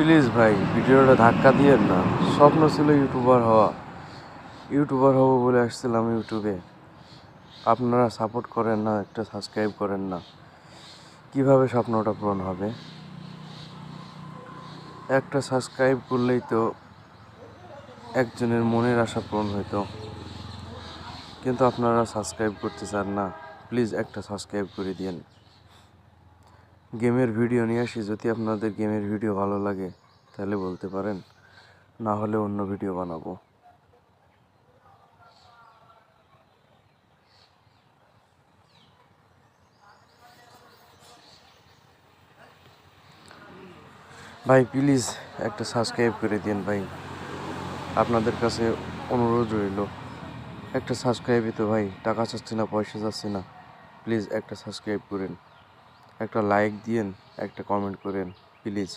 Please ভাই ভিডিওটা ধাক্কা দিয়েন না। স্বপ্ন ছিল ইউটিউবার হওয়া। ইউটিউবার হব বলে আসছিলাম ইউটিউবে। আপনারা সাপোর্ট করেন না, একটা সাবস্ক্রাইব করেন না, কিভাবে স্বপ্নটা পূরণ হবে? একটা সাবস্ক্রাইব করলেই তো একজনের মনের আশা পূরণ হইতো, কিন্তু আপনারা সাবস্ক্রাইব করতে চান না। প্লিজ একটা সাবস্ক্রাইব করে দিন। গেমের ভিডিও নিয়ে আসি, যদি আপনাদের গেমের ভিডিও ভালো লাগে তাহলে বলতে পারেন, না হলে অন্য ভিডিও বানাবো। ভাই প্লিজ একটা সাবস্ক্রাইব করে দিন ভাই, আপনাদের কাছে অনুরোধ রইল। একটা সাবস্ক্রাইবই তো ভাই, টাকা চাচ্ছি না, পয়সা চাচ্ছি না। প্লিজ একটা সাবস্ক্রাইব করেন, একটা লাইক দিয়েন, একটা কমেন্ট করেন প্লিজ।